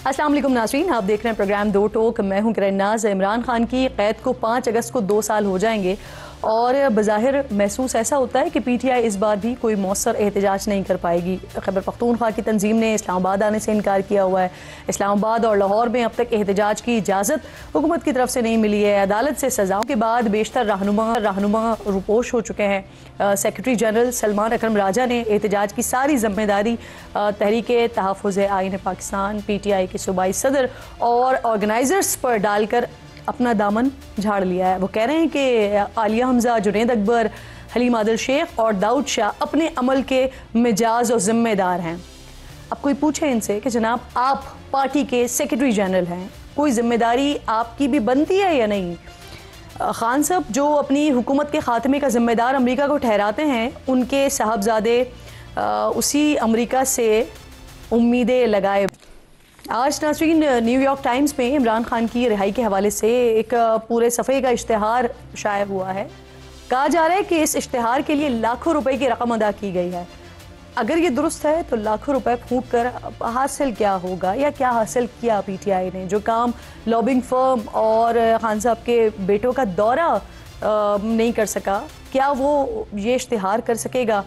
अस्सलाम वालेकुम नाज़रीन, आप देख रहे हैं प्रोग्राम दो टोक। मैं हूं किरण नाज। इमरान खान की क़ैद को 5 अगस्त को 2 साल हो जाएंगे और बज़ाहिर महसूस ऐसा होता है कि पीटीआई इस बार भी कोई मौसर एहतजाज नहीं कर पाएगी। खैबर पख्तूनख्वा की तंजीम ने इस्लामाबाद आने से इनकार किया हुआ है। इस्लामाबाद और लाहौर में अब तक एहतजाज की इजाज़त हुकूमत की तरफ से नहीं मिली है। अदालत से सज़ाओं के बाद बेशतर रहनुमा रुपोश हो चुके हैं। सेक्रेटरी जनरल सलमान अकरम राजा ने एहतजाज की सारी जिम्मेदारी तहरीक तहफ़्फ़ुज़ आईन पाकिस्तान पीटीआई के सूबाई सदर और ऑर्गेनाइजर्स पर डालकर अपना दामन झाड़ लिया है। वो कह रहे हैं कि आलिया हमजा, जुनैद अकबर, हलीम आदिल शेख और दाऊद शाह अपने अमल के मिजाज और जिम्मेदार हैं। अब कोई पूछे इनसे कि जनाब आप पार्टी के सेक्रेटरी जनरल हैं, कोई जिम्मेदारी आपकी भी बनती है या नहीं? खान साहब जो अपनी हुकूमत के खात्मे का जिम्मेदार अमेरिका को ठहराते हैं, उनके साहबजादे उसी अमेरिका से उम्मीदें लगाए। आज नाज़रीन न्यूयॉर्क टाइम्स में इमरान खान की रिहाई के हवाले से एक पूरे सफ़े का इश्तिहार शाया हुआ है। कहा जा रहा है कि इस इश्तिहार के लिए लाखों रुपए की रकम अदा की गई है। अगर ये दुरुस्त है तो लाखों रुपए फूंक कर हासिल क्या होगा या क्या हासिल किया पीटीआई ने? जो काम लॉबिंग फर्म और खान साहब के बेटों का दौरा नहीं कर सका, क्या वो ये इश्तिहार कर सकेगा?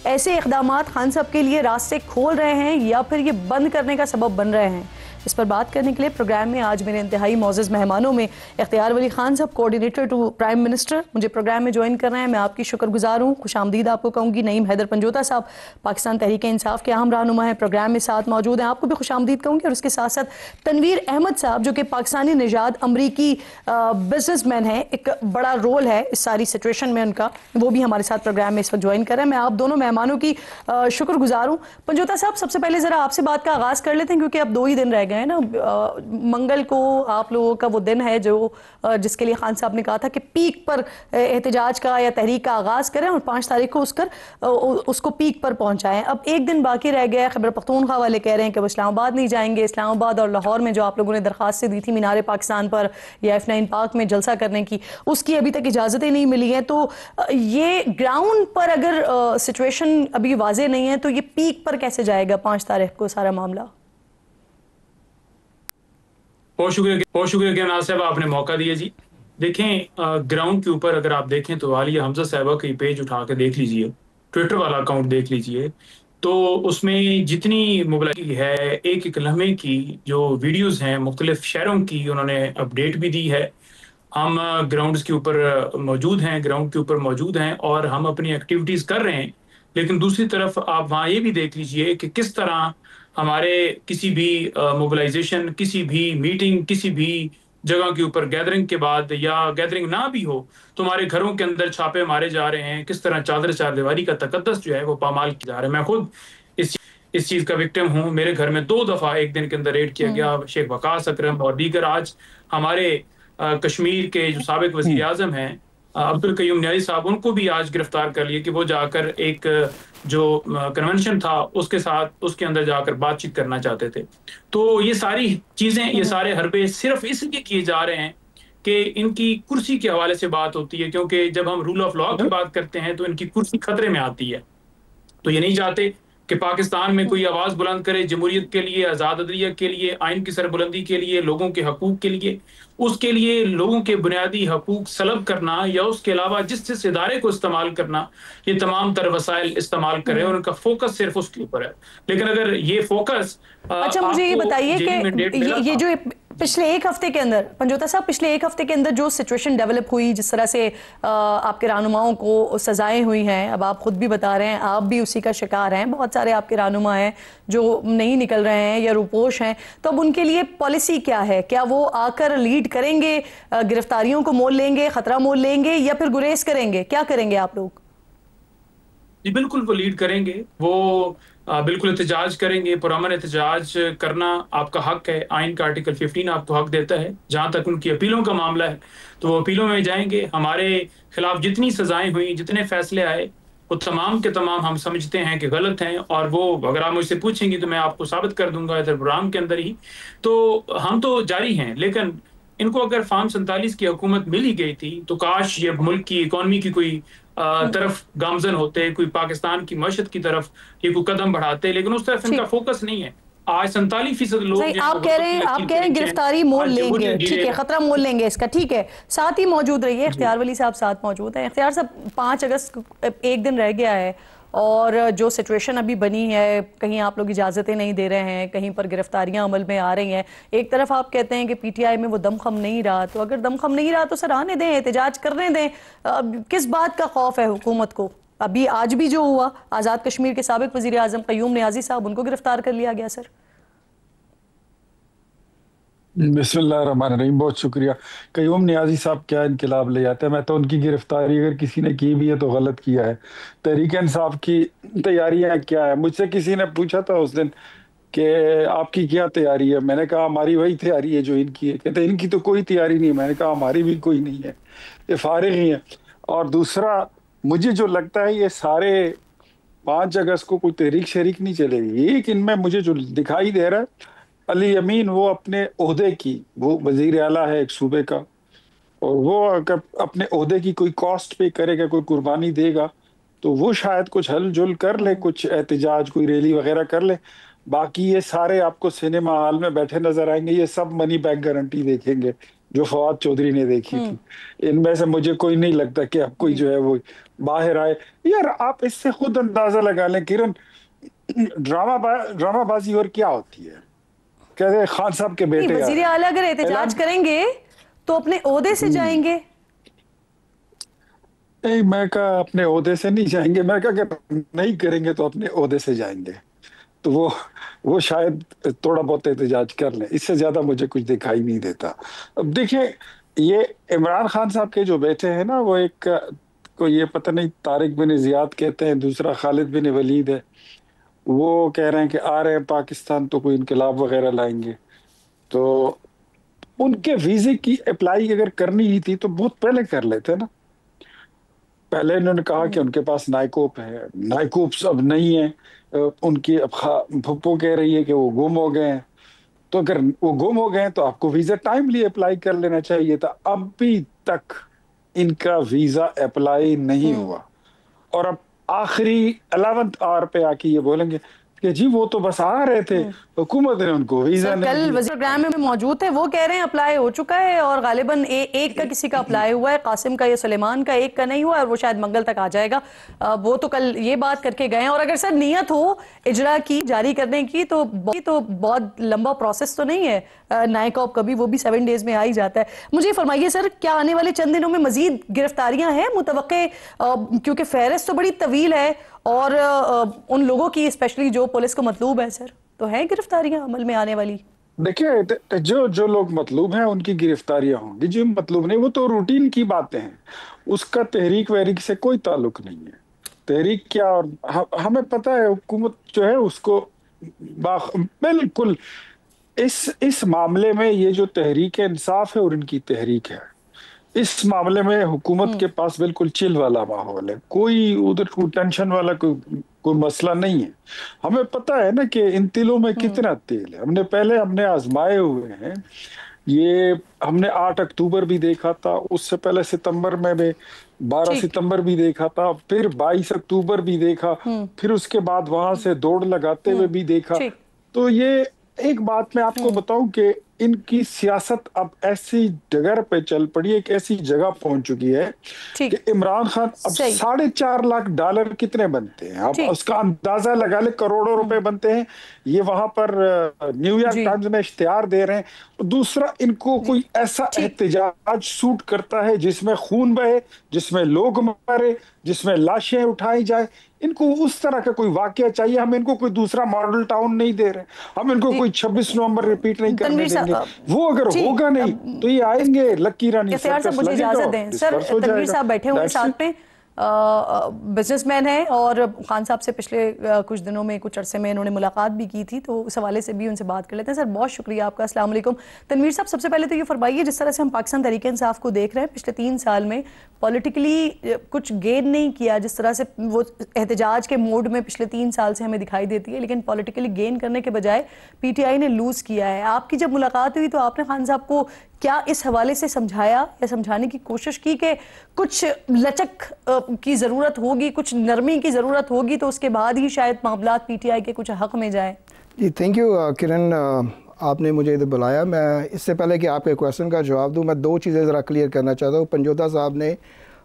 ऐसे इक़दामात खान साहब के लिए रास्ते खोल रहे हैं या फिर ये बंद करने का सबब बन रहे हैं? इस पर बात करने के लिए प्रोग्राम में आज मेरे इंतहाई मोअज़्ज़ज़ मेहमानों में इख्तियार वली खान साहब, कोऑर्डिनेटर टू प्राइम मिनिस्टर, मुझे प्रोग्राम में ज्वाइन कर रहे हैं। मैं आपकी शुक्रगुजार हूँ। खुशामदीद आपको कहूँगी। नईम हैदर पंजोता साहब पाकिस्तान तहरीक इंसाफ के अहम रहनुमा हैं, प्रोग्राम में साथ मौजूद हैं, आपको भी खुशामदीद कहूँगी। और उसके साथ साथ तनवीर अहमद साहब जो कि पाकिस्तानी निजात अमरीकी बिजनेसमैन हैं, एक बड़ा रोल है इस सारी सिचुएशन में उनका, वो भी हमारे साथ प्रोग्राम में इस वक्त ज्वाइन कर रहे हैं। मैं आप दोनों मेहमानों की शुक्रगुजार हूँ। पंजोता साहब, सबसे पहले ज़रा आपसे बात का आगाज़ कर लेते हैं क्योंकि अब 2 ही दिन रह गए हैं ना। मंगल को आप लोगों का वो दिन है जो जिसके लिए खान साहब ने कहा था कि पीक पर एहतजाज का या तहरीक का आगाज़ करें और 5 तारीख को उसको पीक पर पहुंचाएं। अब एक दिन बाकी रह गया है। खैबर पख्तूनख्वा वाले कह रहे हैं कि वो इस्लामाबाद नहीं जाएंगे। इस्लामाबाद और लाहौर में जो आप लोगों ने दरख्वास्त दी थी मीनार पाकिस्तान पर या F9 पार्क में जलसा करने की, उसकी अभी तक इजाज़तें नहीं मिली हैं। तो ये ग्राउंड पर अगर सिचुएशन अभी वाज़ेह नहीं है तो ये पीक पर कैसे जाएगा 5 तारीख को सारा मामला? बहुत शुक्रिया क्या नाज साहब, आपने मौका दिया जी। देखें, ग्राउंड के ऊपर अगर आप देखें तो आलिया हमजा साहबा की पेज उठा के देख लीजिए, ट्विटर वाला अकाउंट देख लीजिए, तो उसमें जितनी मोबिलाइजेशन है, एक एक लम्हे की जो वीडियोस हैं मुख्तलिफ शहरों की, उन्होंने अपडेट भी दी है। हम ग्राउंड के ऊपर मौजूद हैं और हम अपनी एक्टिविटीज़ कर रहे हैं। लेकिन दूसरी तरफ आप वहाँ ये भी देख लीजिए कि किस तरह हमारे किसी भी मोबिलाइजेशन, किसी भी मीटिंग, किसी भी जगह के ऊपर गैदरिंग के बाद या गैदरिंग ना भी हो तो हमारे घरों के अंदर छापे मारे जा रहे हैं। किस तरह चारदीवारी का तकद्दस जो है वो पामाल किया जा रहा है। मैं खुद इस चीज़ का विक्टिम हूँ। मेरे घर में 2 दफ़ा एक दिन के अंदर रेड किया गया। शेख वकास अकरम और दीगर, आज हमारे कश्मीर के जो साबिक वज़ीर आज़म हैं अब्दुल कयूम न्याजी साहब, उनको भी आज गिरफ्तार कर लिए कि वो जाकर एक जो कन्वेंशन था उसके अंदर जाकर बातचीत करना चाहते थे। तो ये सारी चीज़ें, ये सारे हरबे सिर्फ इसलिए किए जा रहे हैं कि इनकी कुर्सी के हवाले से बात होती है, क्योंकि जब हम रूल ऑफ लॉ की बात करते हैं तो इनकी कुर्सी खतरे में आती है। तो ये नहीं चाहते कि पाकिस्तान में कोई आवाज़ बुलंद करे जमहूरियत के लिए, आज़ाद अदलिया के लिए, आइन की सरबुलंदी के लिए, लोगों के हकूक़ के लिए। उसके लिए लोगों के बुनियादी हकूक़ सलब करना या उसके अलावा जिस इदारे को इस्तेमाल करना, ये तमाम तर वसाइल इस्तेमाल करें और उनका फोकस सिर्फ उसके ऊपर है। लेकिन अगर ये फोकस अच्छा, मुझे ये बताइए कि ये जो पिछले 1 हफ्ते के अंदर, पंजोता साहब, पिछले 1 हफ्ते के अंदर जो सिचुएशन डेवलप हुई, जिस तरह से आपके रहनुमाओं को सजाएं हुई हैं, अब आप खुद भी बता रहे हैं आप भी उसी का शिकार हैं, बहुत सारे आपके रहनुमा हैं जो नहीं निकल रहे हैं या रुपोश हैं, तो अब उनके लिए पॉलिसी क्या है? क्या वो आकर लीड करेंगे, गिरफ्तारियों को मोल लेंगे, खतरा मोल लेंगे या फिर गुरेज करेंगे? क्या करेंगे आप लोग? जी बिल्कुल, वो लीड करेंगे, वो बिल्कुल एहतजाज करेंगे। पुरअमन एहतजाज करना आपका हक है। आइन का आर्टिकल 15 आपको हक देता है। जहाँ तक उनकी अपीलों का मामला है तो वो अपीलों में जाएंगे। हमारे खिलाफ जितनी सजाएं हुई, जितने फैसले आए, वो तमाम के तमाम हम समझते हैं कि गलत हैं, और वो अगर आप मुझसे पूछेंगी तो मैं आपको साबित कर दूंगा इधर प्रोग्राम के अंदर ही। तो हम तो जारी हैं, लेकिन इनको अगर फार्म 47 की हुकूमत मिल ही गई थी तो काश ये मुल्क की इकॉनमी की कोई तरफ गामजन होते, कोई पाकिस्तान की मशत की तरफ ये कोई कदम बढ़ाते, लेकिन उस तरफ इनका फोकस नहीं है। आज 47% लोग आप कह रहे हैं गिरफ्तारी मोल लेंगे, ठीक है, खतरा मोल लेंगे इसका, ठीक है। साथ ही मौजूद रहिए, इख्तियार वली साहब साथ मौजूद हैं। इख्तियार साहब, 5 अगस्त एक दिन रह गया है और जो सिचुएशन अभी बनी है, कहीं आप लोग इजाज़तें नहीं दे रहे हैं, कहीं पर गिरफ्तारियां अमल में आ रही हैं। एक तरफ आप कहते हैं कि पीटीआई में वो दमखम नहीं रहा, तो अगर दमखम नहीं रहा तो सर आने दें, एहतजाज करने दें। किस बात का खौफ है हुकूमत को? अभी आज भी जो हुआ, आज़ाद कश्मीर के साबिक वज़ीर आज़म क़य्यूम नियाज़ी साहब, उनको गिरफ्तार कर लिया गया सर। बिस्मिल्लाहिर्रहमानिर्रहीम, बहुत शुक्रिया। क़य्यूम नियाज़ी साहब क्या इनकलाब ले जाते हैं। मैं तो उनकी गिरफ्तारी अगर किसी ने की भी है तो गलत किया है। तहरीक इंसाफ की तैयारियां क्या है, मुझसे किसी ने पूछा था उस दिन कि आपकी क्या तैयारी है। मैंने कहा हमारी वही तैयारी है जो इनकी है। कहते इनकी तो कोई तैयारी नहीं है। मैंने कहा हमारी भी कोई नहीं है, ये फारिग ही है। और दूसरा, मुझे जो लगता है ये सारे 5 अगस्त को कोई तहरीक शरीक नहीं चलेगी। एक इनमें मुझे जो दिखाई दे रहा है, अली अमीन वो अपने ओहदे की, वो वजीर आला है एक सूबे का, और वो अगर अपने ओहदे की कोई कॉस्ट पे करेगा, कोई कुर्बानी देगा, तो वो शायद कुछ हल जुल कर ले, कुछ एहतजाज, कोई रैली वगैरह कर ले। बाकी ये सारे आपको सिनेमा हॉल में बैठे नजर आएंगे, ये सब मनी बैक गारंटी देखेंगे जो फवाद चौधरी ने देखी थी। इनमें से मुझे कोई नहीं लगता कि अब कोई जो है वो बाहर आए। यार आप इससे खुद अंदाजा लगा लें किरण, ड्रामाबाजी और क्या होती है। कहते खान साहब के बेटे वजीर आला अगर एहतजाज करेंगे तो अपने ओहदे से जाएंगे। नहीं, मैं कहा अपने ओहदे से नहीं जाएंगे, मैं कहा कि नहीं करेंगे तो अपने ओहदे से जाएंगे। तो वो शायद थोड़ा बहुत एहतजाज कर लें, इससे ज्यादा मुझे कुछ दिखाई नहीं देता। अब देखिए, ये इमरान खान साहब के जो बेटे हैं ना, वो एक को ये पता नहीं तारिक बिन जियाद कहते हैं, दूसरा खालिद बिन वलीद है। वो कह रहे हैं कि आ रहे हैं पाकिस्तान तो कोई इनकलाब वगैरह लाएंगे। तो उनके वीजे की अप्लाई अगर करनी ही थी तो बहुत पहले कर लेते ना। पहले इन्होंने कहा कि उनके पास नाइकोप है, नाइकोप अब नहीं है। उनकी अब फुप्पो कह रही है कि वो गुम हो गए हैं। तो अगर वो गुम हो गए तो आपको वीजा टाइमली अप्लाई कर लेना चाहिए था। अभी तक इनका वीजा अप्लाई नहीं हुआ, और अब आखिरी 11th आवर पे आके ये बोलेंगे कि जी वो तो बस आ रहे थे, हुकूमत ने उनको वीजा नहीं कल वज़ीर प्रोग्राम में मौजूद थे, वो कह रहे हैं अप्लाई हो चुका है और गालिबन एक का किसी का अप्लाई हुआ है, कासिम का या सुलेमान का, एक का नहीं हुआ और वो शायद मंगल तक आ जाएगा। वो तो कल ये बात करके गए हैं। और अगर सर नियत हो इजरा की, जारी करने की, तो बहुत लंबा प्रोसेस तो नहीं है। नाइकॉप कभी वो भी 7 डेज में आ ही जाता है। मुझे फरमाइए सर, क्या आने वाले चंद दिनों में मजीद गिरफ्तारियां हैं मुतवक्के? क्योंकि फहरिस्त तो बड़ी तवील है और उन लोगों की स्पेशली जो पुलिस को मतलूब है सर, तो है गिरफ्तारियां अमल में आने वाली? देखिए, जो लोग मतलूब हैं उनकी गिरफ्तारियां होंगी, जो मतलूब नहीं वो तो रूटीन की बातें हैं। उसका तहरीक वहरीक से कोई ताल्लुक नहीं है। तहरीक क्या, और हमें पता है हुकूमत जो है उसको बिल्कुल इस मामले में ये जो तहरीक इंसाफ है और इनकी तहरीक है, इस मामले में हुकूमत के पास बिल्कुल चिल वाला माहौल है। कोई उधर कोई टेंशन वाला कोई मसला नहीं है। हमें पता है ना कि इन तिलों में कितना तेल है। हमने आजमाए हुए हैं। ये हमने 8 अक्टूबर भी देखा था, उससे पहले सितंबर में भी 12 सितंबर भी देखा था, फिर 22 अक्टूबर भी देखा, फिर उसके बाद वहां से दौड़ लगाते हुए भी देखा। तो ये एक बात मैं आपको बताऊं कि इनकी सियासत अब ऐसी जगह पे चल पड़ी है, एक ऐसी जगह पहुंच चुकी है कि इमरान खान अब $4.5 लाख कितने बनते हैं, आप उसका अंदाजा लगा ले, करोड़ों रुपए बनते हैं। ये वहां पर न्यूयॉर्क टाइम्स में इश्तिहार दे रहे हैं। दूसरा, इनको कोई ऐसा एहतजाज सूट करता है जिसमें खून बहे, जिसमें लोग मरे, जिसमें लाशें उठाई जाए। इनको उस तरह का कोई वाकया चाहिए। हम इनको कोई दूसरा मॉडल टाउन नहीं दे रहे, हम इनको कोई 26 नवंबर रिपीट नहीं करने देंगे। वो अगर होगा नहीं तो ये आएंगे लकी रानी सर्कस मुझे इजाजत दें सर। तनवीर साहब बैठे हुए साथ में, बिजनेसमैन है और खान साहब से पिछले कुछ दिनों में, कुछ अरसे में इन्होंने मुलाकात भी की थी, तो उस हवाले से भी उनसे बात कर लेते हैं। सर बहुत शुक्रिया आपका। अस्सलाम वालेकुम। तनवीर साहब, सबसे पहले तो ये फरमाइए, जिस तरह से हम पाकिस्तान तहरीक इंसाफ को देख रहे हैं पिछले 3 साल में पॉलिटिकली कुछ गेन नहीं किया, जिस तरह से वो एहतजाज के मोड में पिछले 3 साल से हमें दिखाई देती है, लेकिन पॉलिटिकली गेन करने के बजाय पीटीआई ने लूज किया है। आपकी जब मुलाकात हुई तो आपने खान साहब को क्या इस हवाले से समझाया या समझाने की कोशिश की कि कुछ लचक की जरूरत होगी, कुछ नरमी की जरूरत होगी, तो उसके बाद ही शायद मामलात पीटीआई के कुछ हक में जाए? जी थैंक यू किरण, आपने मुझे इधर बुलाया। मैं इससे पहले कि आपके क्वेश्चन का जवाब दूं, मैं दो चीज़ें ज़रा क्लियर करना चाहता हूँ। पंजोता साहब ने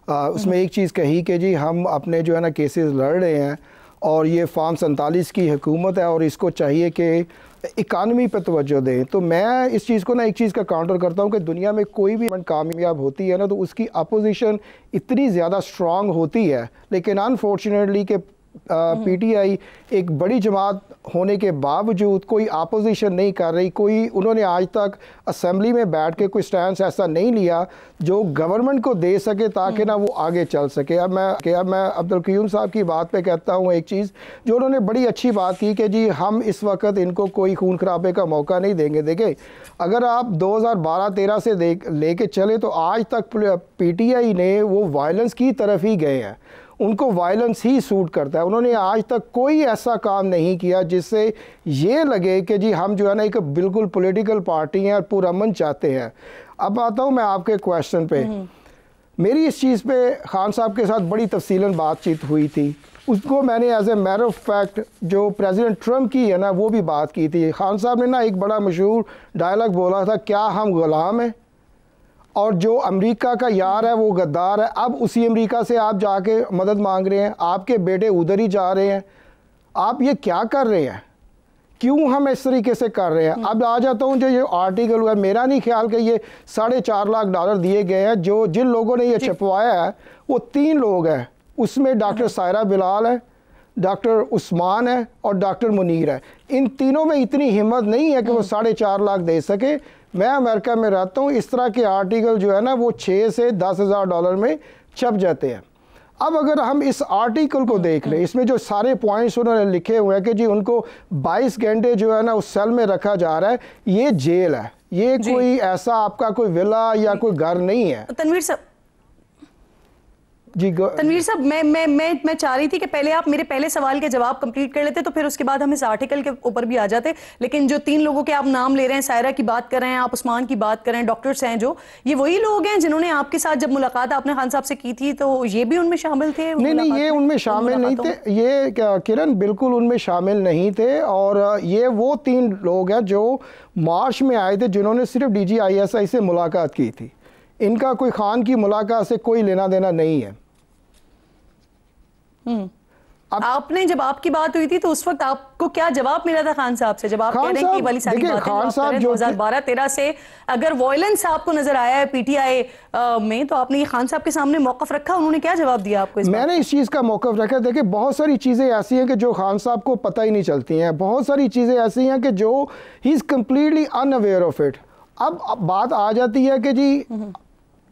उसमें एक चीज़ कही कि जी हम अपने जो है ना केसेस लड़ रहे हैं और ये फार्म 47 की हुकूमत है और इसको चाहिए कि इकानमी पर तवज्जो दें। तो मैं इस चीज़ को ना एक चीज़ का काउंटर करता हूँ कि दुनिया में कोई भी कामयाब होती है ना तो उसकी अपोजिशन इतनी ज़्यादा स्ट्रॉन्ग होती है, लेकिन अनफॉर्चुनेटली कि पीटीआई एक बड़ी जमात होने के बावजूद कोई अपोजिशन नहीं कर रही, कोई उन्होंने आज तक असेंबली में बैठ के कोई स्टैंड ऐसा नहीं लिया जो गवर्नमेंट को दे सके ताकि ना वो आगे चल सके। अब मैं अब्दुल क़य्यूम साहब की बात पे कहता हूँ एक चीज़ जो उन्होंने बड़ी अच्छी बात की कि जी हम इस वक्त इनको कोई खून खराबे का मौका नहीं देंगे। देखें, अगर आप 2012-13 से लेके चले तो आज तक पीटीआई ने वो वायलेंस की तरफ ही गए हैं, उनको वायलेंस ही सूट करता है। उन्होंने आज तक कोई ऐसा काम नहीं किया जिससे ये लगे कि जी हम जो है ना एक बिल्कुल पॉलिटिकल पार्टी हैं और पुरअमन चाहते हैं। अब आता हूँ मैं आपके क्वेश्चन पे। मेरी इस चीज़ पे खान साहब के साथ बड़ी तफसीलन बातचीत हुई थी, उसको मैंने as a matter of fact जो प्रेसिडेंट ट्रम्प की है ना वो भी बात की थी। खान साहब ने ना एक बड़ा मशहूर डायलॉग बोला था, क्या हम गुलाम हैं और जो अमेरिका का यार है वो गद्दार है। अब उसी अमेरिका से आप जाके मदद मांग रहे हैं, आपके बेटे उधर ही जा रहे हैं। आप ये क्या कर रहे हैं, क्यों हम इस तरीके से कर रहे हैं? अब आ जाता हूँ जो ये आर्टिकल हुआ, मेरा नहीं ख्याल कि ये $4.5 लाख दिए गए हैं। जो जिन लोगों ने ये छपवाया है वो 3 लोग हैं, उसमें डॉक्टर सायरा बिलाल है, डॉक्टर उस्मान है और डॉक्टर मुनीर है। इन तीनों में इतनी हिम्मत नहीं है कि वो $4.5 लाख दे सके। मैं अमेरिका में रहता हूँ, इस तरह के आर्टिकल जो है ना वो $6,000 से $10,000 में छप जाते हैं। अब अगर हम इस आर्टिकल को देख लें, इसमें जो सारे पॉइंट्स उन्होंने लिखे हुए हैं कि जी उनको 22 घंटे जो है ना उस सेल में रखा जा रहा है, ये जेल है, ये कोई ऐसा आपका कोई विला या कोई घर नहीं है। तनवीर साहब जी तनवीर साहब, मैं चाह रही थी कि पहले आप मेरे पहले सवाल के जवाब कंप्लीट कर लेते तो फिर उसके बाद हम इस आर्टिकल के ऊपर भी आ जाते। लेकिन जो 3 लोगों के आप नाम ले रहे हैं, सायरा की बात कर रहे हैं, आप उस्मान की बात कर रहे हैं, डॉक्टर्स हैं जो, ये वही लोग हैं जिन्होंने आपके साथ जब मुलाकात आपने खान साहब से की थी तो ये भी उनमें शामिल थे? नहीं, ये उनमें शामिल नहीं थे, ये किरण बिल्कुल उनमें शामिल नहीं थे। और ये वो 3 लोग हैं जो मार्च में आए थे जिन्होंने सिर्फ DGISI से मुलाकात की थी। इनका कोई खान की मुलाकात से कोई लेना देना नहीं है। आपने जब आपकी बात हुई थी तो उस वक्त आपको क्या जवाब मिला था खान साहब से, जब आप कह रहे हैं कि वाली सारी बातें खान साहब 2012-13 से अगर वॉयलेंस आपको नजर आया है पीटीआई में तो आपने ये खान साहब के सामने मौकफ रखा, उन्होंने क्या जवाब दिया आपको? मैंने इस चीज़ का मौकफ रखा। देखिए, बहुत सारी चीज़ें ऐसी हैं कि जो खान साहब को पता ही नहीं चलती हैं, बहुत सारी चीज़ें ऐसी हैं कि जो he is completely unaware of it. अब बात आ जाती है कि जी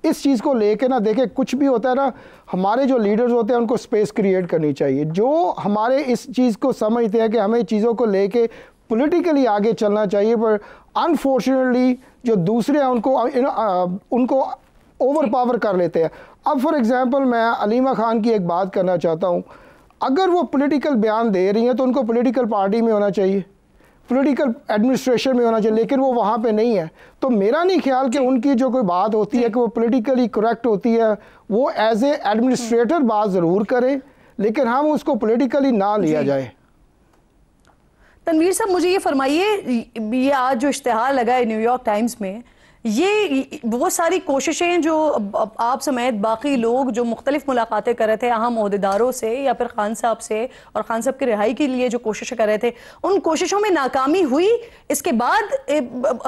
इस चीज़ को लेके ना, देखें कुछ भी होता है ना, हमारे जो लीडर्स होते हैं उनको स्पेस क्रिएट करनी चाहिए। जो हमारे इस चीज़ को समझते हैं कि हमें चीज़ों को लेके पॉलिटिकली आगे चलना चाहिए, पर अनफॉर्चुनेटली जो दूसरे हैं उनको ओवर पावर कर लेते हैं। अब फॉर एग्जांपल मैं अलीमा खान की एक बात करना चाहता हूँ, अगर वो पॉलिटिकल बयान दे रही हैं तो उनको पॉलिटिकल पार्टी में होना चाहिए, पॉलिटिकल एडमिनिस्ट्रेशन में होना चाहिए, लेकिन वो वहाँ पे नहीं है। तो मेरा नहीं ख्याल कि उनकी जो कोई बात होती है कि वो पॉलिटिकली करेक्ट होती है, वो एज ए एडमिनिस्ट्रेटर बात ज़रूर करें, लेकिन हम उसको पॉलिटिकली ना लिया जाए। तनवीर साहब, मुझे ये फरमाइए, ये आज जो इश्तिहार लगा है न्यूयॉर्क टाइम्स में, ये वो सारी कोशिशें जो आप समेत बाकी लोग जो मुख्तलिफ मुलाकातें कर रहे थे अहम ओहदेदारों से या फिर खान साहब से और खान साहब की रिहाई के लिए जो कोशिशें कर रहे थे, उन कोशिशों में नाकामी हुई। इसके बाद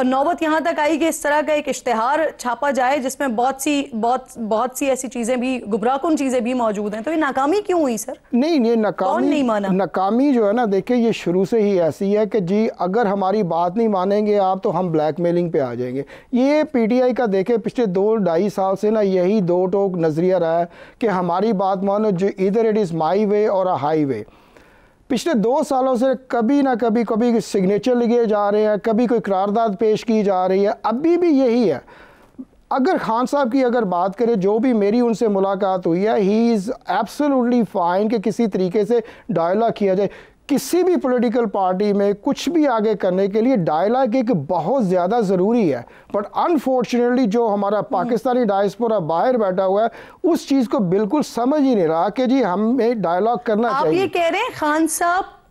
नौबत यहाँ तक आई कि इस तरह का एक इश्तिहार छापा जाए जिसमें बहुत सी ऐसी चीज़ें भी, गुमराहकुन चीज़ें भी मौजूद हैं। तो ये नाकामी क्यों हुई सर? नहीं, ये नाकामी नहीं माना। नाकामी जो है ना, देखिए ये शुरू से ही ऐसी है कि जी अगर हमारी बात नहीं मानेंगे आप तो हम ब्लैकमेलिंग पे आ जाएंगे। ये पीटीआई का देखे पिछले 2-2.5 साल से ना यही दो टोक नजरिया रहा है कि हमारी बात मानो, जो इधर इट इज़ माई वे और अ हाई वे। पिछले 2 सालों से कभी ना कभी सिग्नेचर लिए जा रहे हैं, कभी कोई करारदाद पेश की जा रही है, अभी भी यही है। अगर खान साहब की अगर बात करें, जो भी मेरी उनसे मुलाकात हुई है, ही इज़ एब्सोल्युटली फाइन कि किसी तरीके से डायलॉग किया जाए। किसी भी पॉलिटिकल पार्टी में कुछ भी आगे करने के लिए डायलॉग एक बहुत ज़्यादा ज़रूरी है, बट अनफॉर्चुनेटली जो हमारा पाकिस्तानी डायस्पोरा बाहर बैठा हुआ है उस चीज़ को बिल्कुल समझ ही नहीं रहा कि जी हमें डायलॉग करना चाहिए। आप ये कह रहे हैं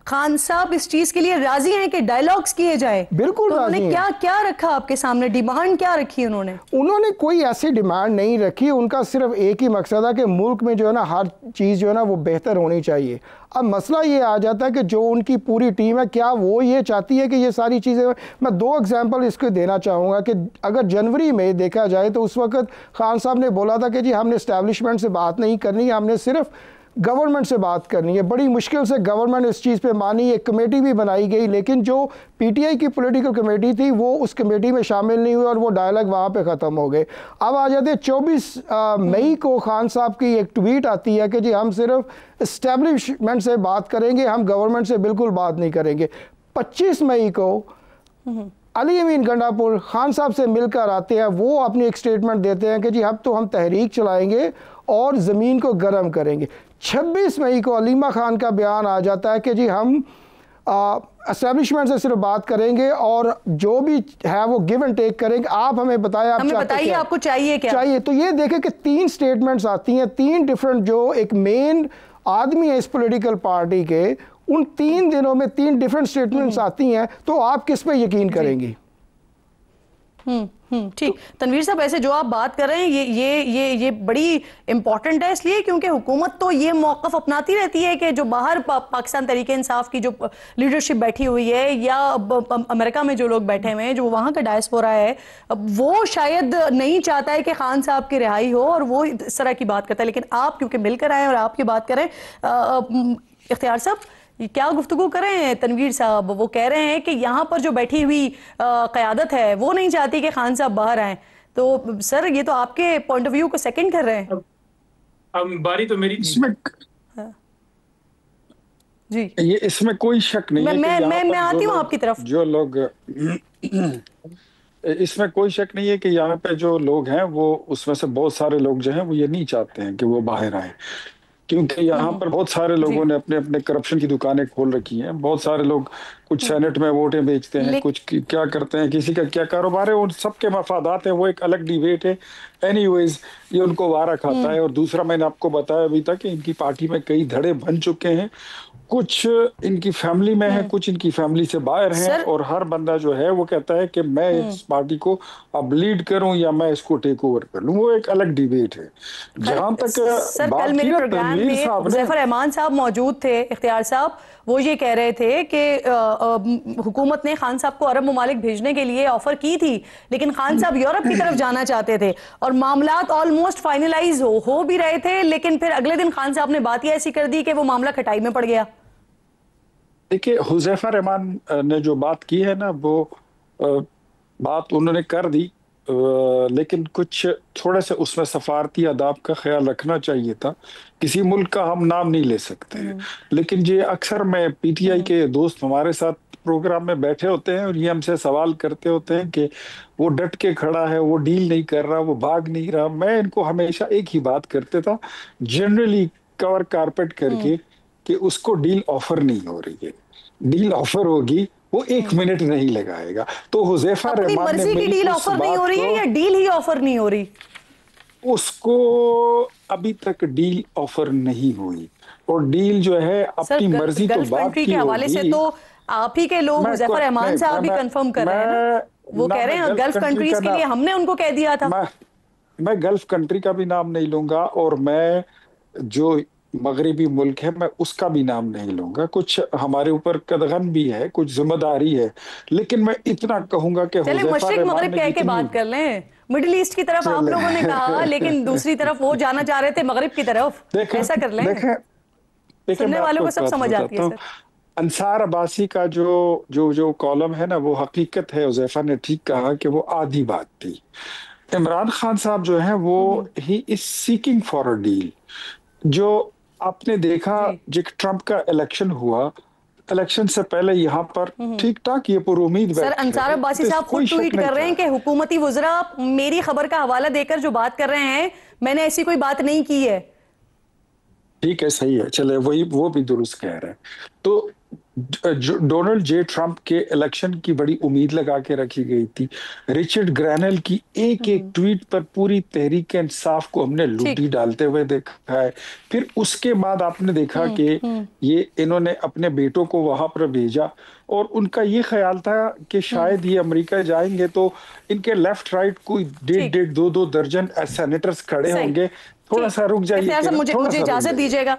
खान साहब इस चीज के लिए राजी हैं कि डायलॉग्स किए जाए? बिल्कुल तो उन्होंने राजी हैं। क्या क्या रखा आपके सामने, डिमांड क्या रखी उन्होंने कोई ऐसी डिमांड नहीं रखी, उनका सिर्फ एक ही मकसद है कि मुल्क में जो है ना हर चीज़ जो है ना वो बेहतर होनी चाहिए। अब मसला ये आ जाता है कि जो उनकी पूरी टीम है, क्या वो ये चाहती है कि ये सारी चीज़ें, मैं 2 एग्जांपल इसको देना चाहूँगा कि अगर जनवरी में देखा जाए तो उस वक्त खान साहब ने बोला था कि जी हमने इस्टेब्लिशमेंट से बात नहीं करनी, हमने सिर्फ गवर्नमेंट से बात करनी है। बड़ी मुश्किल से गवर्नमेंट इस चीज़ पे मानी, एक कमेटी भी बनाई गई, लेकिन जो पीटीआई की पॉलिटिकल कमेटी थी वो उस कमेटी में शामिल नहीं हुई और वो डायलॉग वहाँ पे ख़त्म हो गए। अब आ जाते 24 मई को खान साहब की एक ट्वीट आती है कि जी हम सिर्फ इस्टेब्लिशमेंट से बात करेंगे, हम गवर्नमेंट से बिल्कुल बात नहीं करेंगे। 25 मई को अली अमीन गंडापुर खान साहब से मिलकर आते हैं, वो अपनी एक स्टेटमेंट देते हैं कि जी अब तो हम तहरीक चलाएंगे और ज़मीन को गर्म करेंगे। 26 मई को अलीमा खान का बयान आ जाता है कि जी हम एस्टेब्लिशमेंट से सिर्फ बात करेंगे और जो भी है वो गिव एंड टेक करेंगे। आप हमें बताएं, आप बताइए आपको चाहिए क्या चाहिए। तो ये देखें कि 3 स्टेटमेंट्स आती हैं, 3 डिफरेंट, जो एक मेन आदमी है इस पॉलिटिकल पार्टी के, उन 3 दिनों में 3 डिफरेंट स्टेटमेंट्स आती हैं, तो आप किस पे यकीन करेंगी? ठीक। तनवीर साहब, ऐसे जो आप बात कर रहे हैं ये बड़ी इंपॉर्टेंट है, इसलिए क्योंकि हुकूमत तो ये मौक़िफ़ अपनाती रहती है कि जो बाहर पाकिस्तान तहरीक इंसाफ की जो लीडरशिप बैठी हुई है या अमेरिका में जो लोग बैठे हुए हैं, जो वहाँ का डायस्पोरा है, वो शायद नहीं चाहता है कि खान साहब की रिहाई हो और वो इस तरह की बात करता है। लेकिन आप क्योंकि मिलकर आए और आप ये बात करें, इख्तियार साहब क्या गुफ्तगू कर रहे हैं तनवीर साहब? वो कह रहे हैं कि यहाँ पर जो बैठी हुई क़यादत है वो नहीं चाहती कि खान साहब बाहर आए। तो सर ये तो आपके पॉइंट ऑफ व्यू को सेकंड कर रहे हैं। अब बारी तो मेरी इसमें जी, ये इसमें कोई शक नहीं है कि मैं आती हूँ आपकी तरफ। जो लोग इसमें कोई शक नहीं है कि यहाँ पे जो लोग हैं वो, उसमें से बहुत सारे लोग जो हैं वो ये नहीं चाहते हैं कि वो बाहर आए, क्योंकि यहाँ पर बहुत सारे लोगों ने अपने अपने करप्शन की दुकानें खोल रखी हैं। बहुत सारे लोग कुछ सेनेट में वोटें बेचते हैं, कुछ क्या करते हैं, किसी का क्या कारोबार है, उन सबके मफादात है, वो एक अलग डिबेट है। एनीवेज ये उनको वारा खाता है। और दूसरा, मैंने आपको बताया अभी तक कि इनकी पार्टी में कई धड़े बन चुके हैं, कुछ इनकी फैमिली में है, कुछ इनकी फैमिली से बाहर हैं, और हर बंदा जो है वो कहता है कि मैं इस पार्टी को अब लीड करूं या मैं इसको टेक ओवर कर लूं। वो एक अलग डिबेट है। जहां तक सर, कल मेरे प्रोग्राम में हुज़ैफर रहमान साहब मौजूद थे। इख्तियार साहब वो ये कह रहे थे कि हुकूमत ने खान साहब को अरब ममालिक भेजने के लिए ऑफर की थी, लेकिन खान साहब यूरोप की तरफ जाना चाहते थे और मामलात ऑलमोस्ट फाइनलाइज हो भी रहे थे, लेकिन फिर अगले दिन खान साहब ने बात ही ऐसी कर दी कि वो मामला खटाई में पड़ गया। देखिए, हुज़ैफा रहमान ने जो बात की है ना, वो बात उन्होंने कर दी, लेकिन कुछ थोड़ा सा उसमें सफारती आदाब का ख्याल रखना चाहिए था। किसी मुल्क का हम नाम नहीं ले सकते, लेकिन ये अक्सर मैं पीटीआई के दोस्त हमारे साथ प्रोग्राम में बैठे होते हैं और ये हमसे सवाल करते होते हैं कि वो डट के खड़ा है, वो डील नहीं कर रहा, वो भाग नहीं रहा। मैं इनको हमेशा एक ही बात करते था, जनरली कवर कारपेट करके, कि उसको डील ऑफर नहीं हो रही है। डील ऑफर होगी, वो 1 मिनट नहीं लगाएगा। तो हुज़ैफा रहमान ने मेरी डील ऑफर नहीं हो रही है या डील ही ऑफर नहीं हो रही? उसको अभी तक डील ऑफर नहीं हुई, और डील जो है अपनी मर्जी तो बात की के हवाले से तो आप ही के लोग, हुज़ैफा रहमान साहब भी कंफर्म कर रहे हैं ना, वो कह रहे हैं गल्फ कंट्रीज के लिए हमने उनको कह दिया था। मैं गल्फ कंट्री का भी नाम नहीं लूंगा, और मैं जो मगरिबी मुल्क है मैं उसका भी नाम नहीं लूंगा। कुछ हमारे ऊपर कदगन भी है, कुछ जिम्मेदारी है, लेकिन मैं इतना कहूंगा कि मशरिक मगरिब कह के बात कर लें। मिडिल ईस्ट की तरफ आप लोगों ने कहा, लेकिन दूसरी तरफ वो जाना चाह रहे थे मगरिब की तरफ। ऐसा कर लें, सुनने वालों को सब समझ आती है। अंसार अब्बासी का जो कॉलम है ना, वो हकीकत है। हुज़ैफा ने ठीक कहा कि वो आधी बात थी। इमरान खान साहब जो है वो he is seeking for a deal. जो आपने देखा, जब ट्रंप का इलेक्शन हुआ, इलेक्शन से पहले यहाँ पर ठीक ठाक ये पूरी उम्मीद। सर, अंसार अब्बासी साहब खुद ट्वीट कर रहे हैं कि हुकूमती वज़रा मेरी खबर का हवाला देकर जो बात कर रहे हैं, मैंने ऐसी कोई बात नहीं की है। ठीक है, सही है, चले वो भी दुरुस्त कह रहे हैं। तो डोनाल्ड जे ट्रंप के इलेक्शन की बड़ी उम्मीद लगा के रखी गई थी। रिचर्ड ग्रैनल की एक एक ट्वीट पर पूरी तहरीक इंसाफ को हमने ठीक। लूटी डालते हुए देखा है। फिर उसके बाद आपने देखा कि हम्म। ये इन्होंने अपने बेटों को वहां पर भेजा और उनका ये ख्याल था कि शायद ये अमेरिका जाएंगे तो इनके लेफ्ट राइट कोई डेढ़ ठीक। डेढ़ दो दो दर्जन सेनेटर्स खड़े सही। होंगे। थोड़ा ठीक। सा रुक जाइए इख्तियार साहब, किरण, मुझे थोड़ा मुझे सा रुक इजाजत जाइए। दीजिएगा।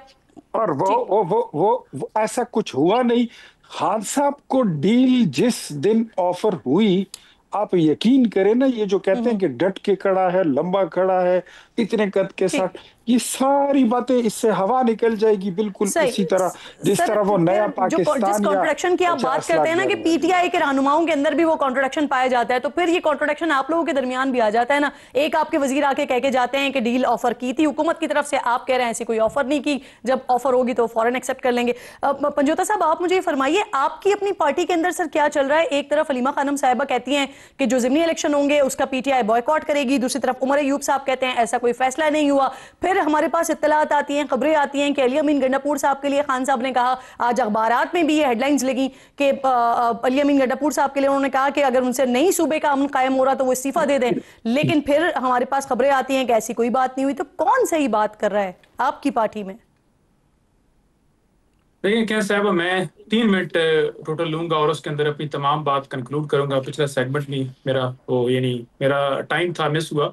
और ठीक। वो ऐसा कुछ हुआ नहीं। खान साहब को डील जिस दिन ऑफर हुई, आप यकीन करें ना, ये जो कहते हैं कि डट के खड़ा है, लंबा खड़ा है, इतने कद के ठीक। साथ, ये सारी बातें इससे हवा निकल जाएगी बिल्कुल सही। इसी तरह जिस सर, तरह वो नया फिर जिस पाकिस्तान या कॉन्ट्रोडक्शन की आप बात 50 करते लाख हैं ना कि जानवर। पीटीआई के रहनुमाओं के अंदर भी वो कॉन्ट्रोडक्शन पाया जाता है, तो फिर ये कॉन्ट्रोडक्शन आप लोगों के दरमियान भी आ जाता है ना। एक आपके वजीर आके कह के जाते हैं कि डील ऑफर की थी हुकूमत की तरफ से, आप कह रहे हैं ऐसी कोई ऑफर नहीं की, जब ऑफर होगी तो फौरन एक्सेप्ट कर लेंगे। पंजोता साहब, आप मुझे फरमाइए, आपकी अपनी पार्टी के अंदर सर क्या चल रहा है? एक तरफ हलीमा खानम साहिबा कहती हैं कि जो ज़िमनी इलेक्शन होंगे उसका पीटीआई बॉयकॉट करेगी, दूसरी तरफ उमर अयूब साहब कहते हैं ऐसा कोई फैसला नहीं हुआ। फिर हमारे पास इत्तलात आती हैं, खबरें आती हैं कि अली अमीन गंडापुर साहब के लिए खान साहब ने कहा, आज अखबारात में भी ये हेडलाइंस लगी कि अली अमीन गंडापुर साहब के लिए उन्होंने कहा कि अगर उनसे नई सूबे का अमन कायम हो रहा तो वो इस्तीफा दे दें। लेकिन फिर हमारे पास खबरें आती हैं कि ऐसी कोई बात नहीं हुई। तो कौन सही बात कर रहा है आपकी पार्टी में? देखिए क्या साहब, मैं 3 मिनट टोटल लूंगा और उसके अंदर अपनी तमाम बात कंक्लूड करूंगा। पिछला सेगमेंट भी मेरा वो यानी मेरा टाइम था, मिस हुआ।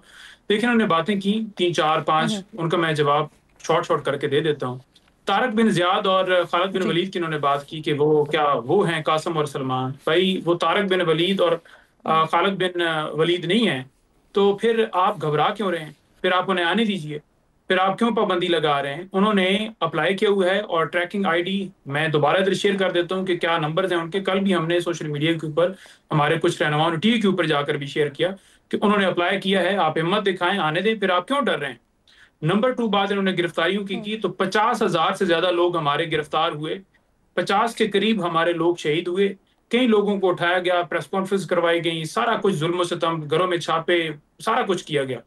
देखिए उन्होंने बातें की 3 4 5, उनका मैं जवाब शॉर्ट शॉर्ट करके दे देता हूँ। तारक बिन ज़ियाद और खालिद बिन जी। वलीद की उन्होंने बात की कि वो क्या वो हैं कासिम और सलमान। भाई वो तारक बिन वलीद और खालिद बिन वलीद नहीं है, तो फिर आप घबरा क्यों रहे हैं? फिर आप उन्हें आने दीजिए। फिर आप क्यों पाबंदी लगा रहे हैं? उन्होंने अप्लाई किया हुआ है और ट्रैकिंग आईडी मैं दोबारा इधर शेयर कर देता हूं कि क्या नंबर्स हैं उनके। कल भी हमने सोशल मीडिया के ऊपर हमारे कुछ रहनुमाओं ने टीवी के ऊपर जाकर भी शेयर किया कि उन्होंने अप्लाई किया है। आप हिम्मत दिखाएं, आने दें। फिर आप क्यों डर रहे हैं? नंबर 2 बात इन्होंने गिरफ्तारियों की तो 50,000 से ज्यादा लोग हमारे गिरफ्तार हुए, 50 के करीब हमारे लोग शहीद हुए, कई लोगों को उठाया गया, प्रेस कॉन्फ्रेंस करवाई गई, सारा कुछ जुल्म सितम, घरों में छापे, सारा कुछ किया गया।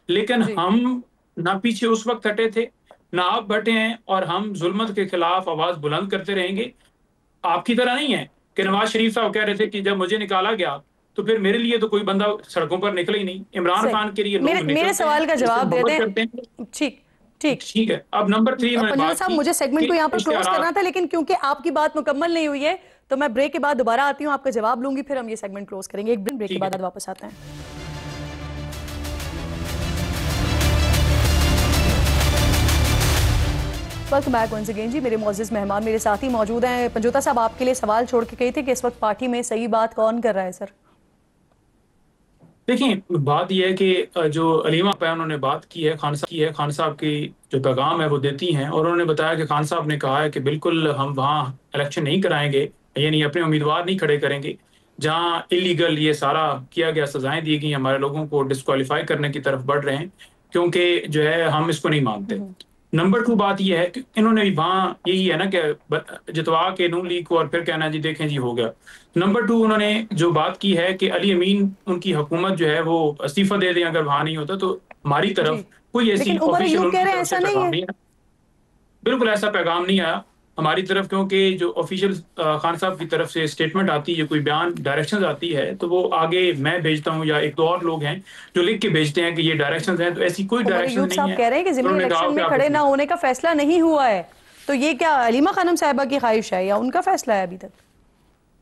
लेकिन जी। हम ना पीछे उस वक्त हटे थे, ना आप हटे हैं, और हम जुल्मत के खिलाफ आवाज बुलंद करते रहेंगे। आपकी तरह नहीं है कि नवाज शरीफ साहब कह रहे थे कि जब मुझे निकाला गया तो फिर मेरे लिए तो कोई बंदा सड़कों पर निकले ही नहीं। इमरान सही। खान के लिए लोग मेरे निकलते हैं, सवाल का इससे जवाब दे मोहब्बत करते दें। हैं। ठीक। ठीक। ठीक है, अब नंबर 3 उन्होंने पंजोता बात साहब, की मुझे सेगमेंट को यहाँ पर कि क्लोज इश्तिहारात। करना था, लेकिन क्योंकि आपकी बात मुकम्मल नहीं हुई है तो मैं ब्रेक के बाद दोबारा आती हूँ, आपका जवाब लूंगी, फिर हम ये सेगमेंट क्लोज करेंगे। एक ब्रेक के ठीक बाद है। वापस आते हैं। वेलकम बैक वंस अगेन जी। मेरे मौजूद मेहमान मेरे साथ ही मौजूद हैं। पंजोता साहब, आपके लिए सवाल छोड़ के गए थे कि इस वक्त पार्टी में सही बात कौन कर रहा है सर? देखिए बात यह है कि जो अलीमा पे उन्होंने बात की है, खान साहब की जो पैगाम है वो देती हैं, और उन्होंने बताया कि खान साहब ने कहा है कि बिल्कुल हम वहाँ इलेक्शन नहीं कराएंगे, यानी अपने उम्मीदवार नहीं खड़े करेंगे जहाँ इलीगल ये सारा किया गया, सजाएं दी गई, हमारे लोगों को डिस्क्वालीफाई करने की तरफ बढ़ रहे हैं, क्योंकि जो है हम इसको नहीं मानते। नंबर 2 बात यह है कि इन्होंने भी वहाँ यही है ना कि जितवा के नून लीग को और फिर कहना जी देखें जी हो गया। नंबर 2 उन्होंने जो बात की है कि अली अमीन उनकी हुकूमत जो है वो इस्तीफा दे दें अगर वहां नहीं होता, तो हमारी तरफ जी। कोई ऐसी लेकिन उमर ऑफिशियल अयूब उनकी कह रहे हैं तरफ से ऐसा नहीं पैगाम है। नहीं आया। बिल्कुल ऐसा पैगाम नहीं आया हमारी तरफ, क्योंकि जो ऑफिशियल खान साहब की तरफ से स्टेटमेंट आती है, कोई बयान डायरेक्शंस आती है, तो वो आगे मैं भेजता हूँ या एक दो और लोग हैं जो लिख के भेजते हैं कि ये डायरेक्शंस हैं, तो ऐसी कोई उमर डायरेक्शन अयूब नहीं साहब है। कह रहे हैं कि ज़िमनी उन्होंने कहा इलेक्शन कि में आप खड़े ना होने का फैसला नहीं हुआ है, तो ये क्या हलीमा खानम साहिबा की ख्वाहिश है या उनका फैसला है अभी तक?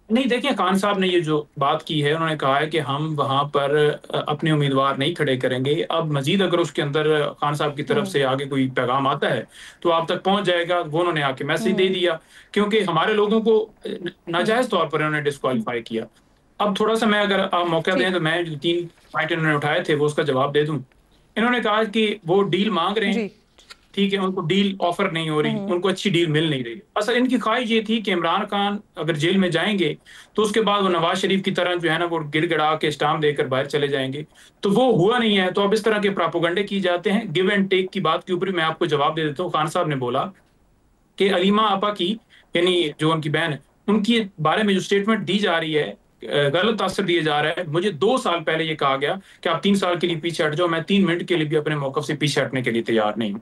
नहीं, देखिए खान साहब ने ये जो बात की है, उन्होंने कहा है कि हम वहां पर अपने उम्मीदवार नहीं खड़े करेंगे। अब मजीद अगर उसके अंदर खान साहब की तरफ से आगे कोई पैगाम आता है तो आप तक पहुंच जाएगा। वो उन्होंने आके मैसेज दे दिया, क्योंकि हमारे लोगों को नाजायज तौर पर उन्होंने डिस्क्वालीफाई किया। अब थोड़ा सा मैं अगर आप मौका दें तो मैं जो 3 पॉइंट इन्होंने उठाए थे वो उसका जवाब दे दूं। इन्होंने कहा कि वो डील मांग रहे हैं, जी। ठीक है, उनको डील ऑफर नहीं हो रही, उनको अच्छी डील मिल नहीं रही। असल इनकी ख्वाहिश ये थी कि इमरान खान अगर जेल में जाएंगे तो उसके बाद वो नवाज शरीफ की तरह जो है ना वो गिड़गिड़ा के स्टाम्प देकर बाहर चले जाएंगे, तो वो हुआ नहीं है। तो अब इस तरह के प्रोपेगेंडे की जाते हैं। गिव एंड टेक की बात के ऊपर मैं आपको जवाब दे देता हूँ। खान साहब ने बोला कि अलीमा आपा की, यानी जो उनकी बहन है, उनके बारे में जो स्टेटमेंट दी जा रही है, गलत असर दिया जा रहा है। मुझे 2 साल पहले ये कहा गया कि आप 3 साल के लिए पीछे हट जाओ, मैं 3 मिनट के लिए भी अपने मौकफ से पीछे हटने के लिए तैयार नहीं हूं।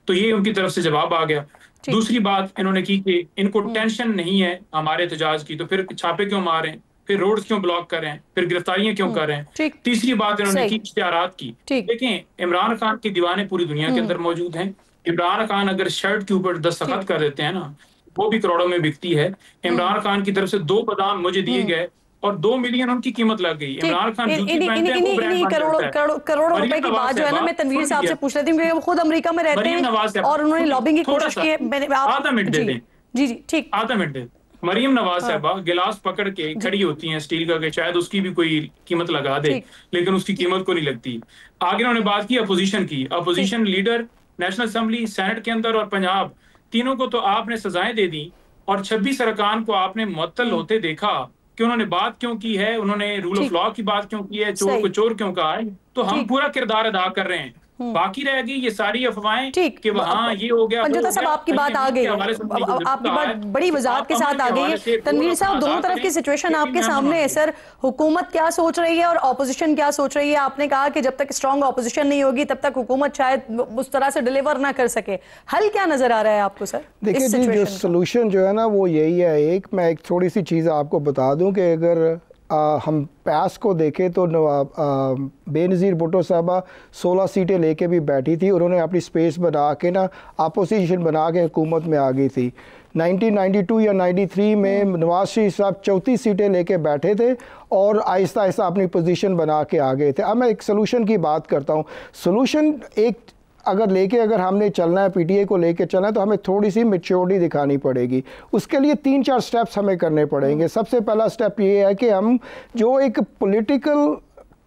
तो ये उनकी तरफ से जवाब आ गया। दूसरी बात इन्होंने की कि इनको टेंशन नहीं है हमारे एहतजाज की, तो फिर छापे क्यों मार रहे हैं, फिर रोड्स क्यों ब्लॉक कर रहे हैं, फिर गिरफ्तारियां क्यों कर रहे हैं। तीसरी बात इन्होंने की इश्तिहारात की। देखें, इमरान खान के दीवाने पूरी दुनिया के अंदर मौजूद हैं। इमरान खान अगर शर्ट के ऊपर दस्तखत कर देते हैं ना, वो भी करोड़ों में बिकती है। इमरान खान की तरफ से 2 बादाम मुझे दिए गए और 2 मिलियन उनकी कीमत लग गई। इमरान खान जूती पहनते हैं, वो ब्रांड बन जाता है। करोड़ों रुपए की बात जो है ना, मैं तनवीर साहब से पूछ रही थी, क्योंकि वो खुद अमेरिका में रहते हैं और उन्होंने लॉबिंग की कोशिश की है। आधा मिनट दे दें। जी जी ठीक, आधा मिनट दे। मरियम नवाज साहबा गिलास पकड़ के खड़ी होती हैं स्टील का, कि शायद उसकी भी कोई कीमत लगा दे, लेकिन उसकी कीमत को नहीं लगती। आगे उन्होंने बात की अपोजिशन की। Opposition leader national assembly, senate के अंदर और पंजाब, तीनों को तो आपने सजाएं दे दी और 26 अरकान को आपने मुअत्तल होते देखा कि उन्होंने बात क्यों की है, उन्होंने रूल ऑफ लॉ की बात क्यों की है, चोर को चोर क्यों कहा है। तो हम पूरा किरदार अदा कर रहे हैं। बाकी रह गई ये सारी अफवाहें कि वहाँ ये हो गया। पंजोता साहब आपकी बात आ गई, आपकी बात बड़ी वजाहत के साथ आ गई है। तनवीर साहब, दोनों तरफ की सिचुएशन आपके सामने है सर। हुकूमत क्या सोच रही है और ऑपोजिशन क्या सोच रही है। आपने कहा कि जब तक स्ट्रांग ऑपोजिशन नहीं होगी तब तक हुकूमत शायद उस तरह से डिलीवर ना कर सके। हल क्या नजर आ रहा है आपको सर? देखिए जी, जो सोल्यूशन जो है ना वो यही है। मैं एक थोड़ी सी चीज़ आपको बता दूं कि अगर हम पास को देखें तो बेनज़ीर भुट्टो साहबा 16 सीटें लेके भी बैठी थी। उन्होंने अपनी स्पेस बना के ना अपोजिशन बना के हुकूमत में आ गई थी। 1992 या 93 में नवाज शरीफ साहब 34 सीटें लेके बैठे थे और आहिस्ता आहिस्ता अपनी पोजीशन बना के आ गए थे। अब मैं एक सोल्यूशन की बात करता हूँ। सोल्यूशन एक अगर हमने चलना है, पीटीआई को लेके चलना है, तो हमें थोड़ी सी मैच्योरिटी दिखानी पड़ेगी। उसके लिए 3-4 स्टेप्स हमें करने पड़ेंगे। सबसे पहला स्टेप ये है कि हम जो एक पॉलिटिकल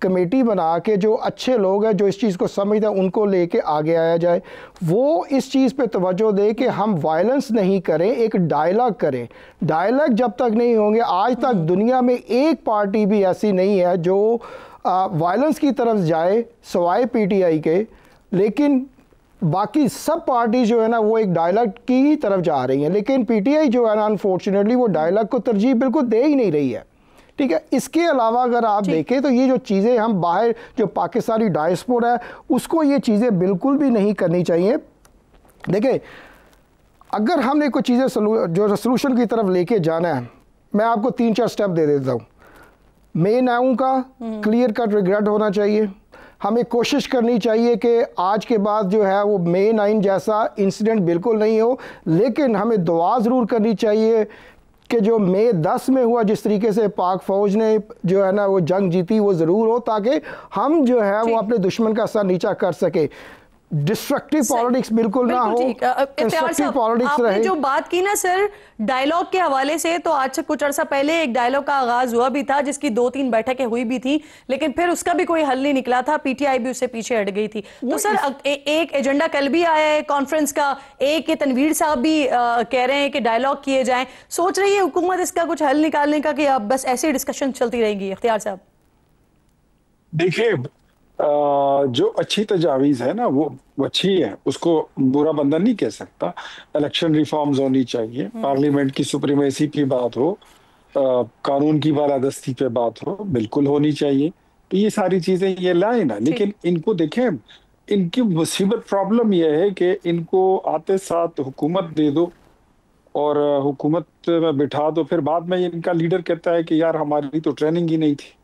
कमेटी बना के जो अच्छे लोग हैं, जो इस चीज़ को समझते हैं, उनको लेके आगे आया जाए। वो इस चीज़ पे तवज्जो दे कि हम वायलेंस नहीं करें, एक डायलॉग करें। डायलॉग जब तक नहीं होंगे, आज तक दुनिया में एक पार्टी भी ऐसी नहीं है जो वायलेंस की तरफ जाए सवाए पीटीआई के, लेकिन बाकी सब पार्टी जो है ना वो एक डायलॉग की ही तरफ जा रही हैं। लेकिन पीटीआई जो है ना अनफॉर्चुनेटली वो डायलॉग को तरजीह बिल्कुल दे ही नहीं रही है। ठीक है, इसके अलावा अगर आप देखें तो ये जो चीज़ें हम बाहर जो पाकिस्तानी डायस्पोरा है उसको ये चीज़ें बिल्कुल भी नहीं करनी चाहिए। देखिए, अगर हमने कोई चीज़ें जो रेसोल्यूशन की तरफ लेके जाना है, मैं आपको 3-4 स्टेप दे देता हूँ। May 9 का क्लियर कट रिग्रेट होना चाहिए। हमें कोशिश करनी चाहिए कि आज के बाद जो है वो May 9 जैसा इंसिडेंट बिल्कुल नहीं हो, लेकिन हमें दुआ ज़रूर करनी चाहिए कि जो May 10 में हुआ, जिस तरीके से पाक फ़ौज ने जो है ना वो जंग जीती, वो ज़रूर हो, ताकि हम जो है वो अपने दुश्मन का सर नीचा कर सके। डिस्ट्रक्टिव पॉलिटिक्स बिल्कुल ना हो, कंस्ट्रक्टिव पॉलिटिक्स रहे। जो बात की ना सर डायलॉग के हवाले से, तो आज से कुछ अर्सा पहले एक डायलॉग का आगाज हुआ भी था, जिसकी 2-3 बैठकें हुई भी थी, लेकिन फिर उसका भी कोई हल नहीं निकला था। पीटीआई भी उससे पीछे हट गई थी। तो सर एक एजेंडा कल भी आया है कॉन्फ्रेंस का, एक ये तनवीर साहब भी कह रहे हैं कि डायलॉग किए जाएं। सोच रही है हुकूमत इसका कुछ हल निकालने का, कि अब बस ऐसी डिस्कशन चलती रहेगी? इख्तियार साहब देखिए, जो अच्छी तजावीज़ है ना वो अच्छी है, उसको बुरा बंदा नहीं कह सकता। इलेक्शन रिफॉर्म्स होनी चाहिए, पार्लियामेंट की सुप्रीमेसी की बात हो, कानून की बालादस्ती पे बात हो, बिल्कुल होनी चाहिए। तो ये सारी चीजें ये लाए ना, लेकिन इनको देखें, इनकी मुसीबत प्रॉब्लम यह है कि इनको आते साथ हुकूमत दे दो और हुकूमत में बिठा दो, फिर बाद में इनका लीडर कहता है कि यार हमारी तो ट्रेनिंग ही नहीं थी,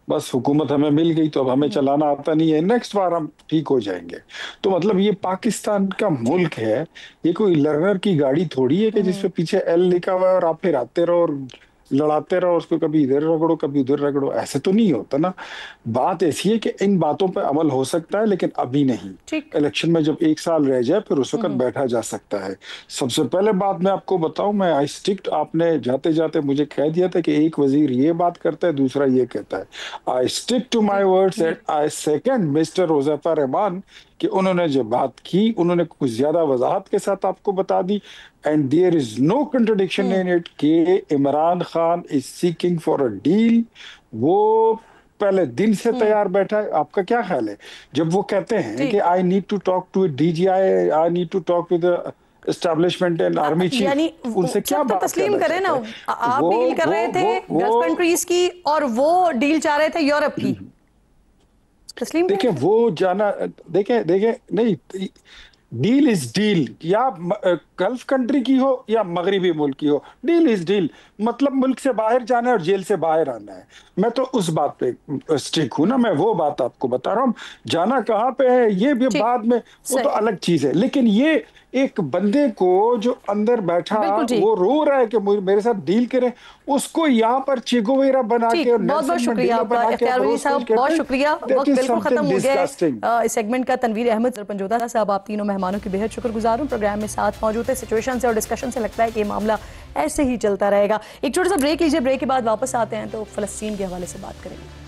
बस हुकूमत हमें मिल गई तो अब हमें चलाना आता नहीं है, नेक्स्ट बार हम ठीक हो जाएंगे। तो मतलब ये पाकिस्तान का मुल्क है, ये कोई लर्नर की गाड़ी थोड़ी है कि जिसपे पीछे एल लिखा हुआ है और आप फिर आते रहो और लड़ाते रहो, उसको कभी इधर रगड़ो कभी उधर रगड़ो, ऐसे तो नहीं होता ना। बात ऐसी है कि इन बातों पे अमल हो सकता है, लेकिन अभी नहीं। इलेक्शन में जब 1 साल रह जाए फिर उस वक्त बैठा जा सकता है। सबसे पहले बात मैं आपको बताऊं, मैं आई स्टिक, आपने जाते जाते मुझे कह दिया था कि एक वजीर ये बात करता है दूसरा ये कहता है। I stick to my words and I second mister Huzaifa Rehman कि उन्होंने जो बात की उन्होंने कुछ ज्यादा वजाहत के साथ आपको बता दी, and there is no contradiction in it कि Imran Khan is seeking for a deal. वो पहले दिन से तैयार बैठा है। आपका क्या ख्याल है जब वो कहते हैं कि I need to talk to DGI, I need to talk with establishment and army chief, उनसे क्या बात तस्लीम करें ना? आप डील कर रहे थे गल्फ कंट्रीज की और वो डील चाह रहे थे यूरोप की। देखिए वो जाना, देखे नहीं, डील इज डील, या गल्फ कंट्री की हो या मगरिबी मुल्क की हो, डील इज डील। मतलब मुल्क से बाहर जाना है और जेल से बाहर आना है। मैं तो उस बात पे स्टिक हूं ना, मैं वो बात आपको बता रहा हूं। जाना कहाँ पे है ये भी ठीक, बाद में, वो तो सही, अलग चीज है। लेकिन ये एक बंदे को जो अंदर बैठा बिल्कुल ठीक। वो रो रहा है कि मेरे साथ डील करे, उसको यहाँ पर चिगोवेरा बना के ठीक, और बहुत बहुत नेल्सन शुक्रिया मंडेला आपका बना के इख्तियार वली अप्रोच साहब, कहते बहुत हैं। शुक्रिया। That वक्त is बिल्कुल खत्म something हो गया disgusting. है इस सेगमेंट का। तनवीर अहमद, पंजोता साहब, आप तीनों मेहमानों की बेहद शुक्रगुजार हूँ। प्रोग्राम में साथ मौजूद है। सिचुएशन से और डिस्कशन से लगता है कि ये मामला ऐसे ही चलता रहेगा। एक छोटा सा ब्रेक लीजिए, ब्रेक के बाद वापस आते हैं तो फलस्तीन के हवाले से बात करेंगे।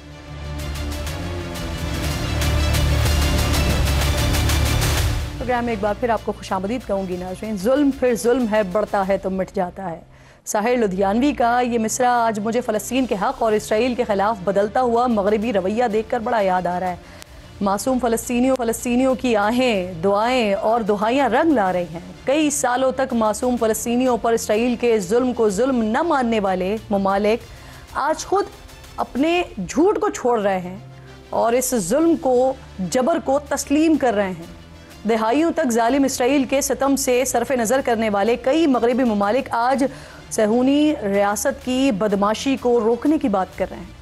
प्रोग्राम में एक बार फिर आपको खुशामदीद कहूँगी नाज़रीन। जुल्म फिर जुल्म है, बढ़ता है तो मिट जाता है। साहिर लुधियानवी का ये मिसरा आज मुझे फ़लस्तीन के हक़ और इसराइल के ख़िलाफ़ बदलता हुआ मगरबी रवैया देखकर बड़ा याद आ रहा है। मासूम फ़लस्तीनियों की आहें, दुआएं और दुहाइयाँ रंग ला रही हैं। कई सालों तक मासूम फ़लस्तीनियों पर इसराइल के जुल्म को जुल्म न मानने वाले ममालिक आज खुद अपने झूठ को छोड़ रहे हैं और इस जुल्म को, जबर को तस्लीम कर रहे हैं। दहाइयों तक जालिम इसराइल के सितम से सरफ नज़र करने वाले कई मगरबी ममालिक आज सहूनी रियासत की बदमाशी को रोकने की बात कर रहे हैं।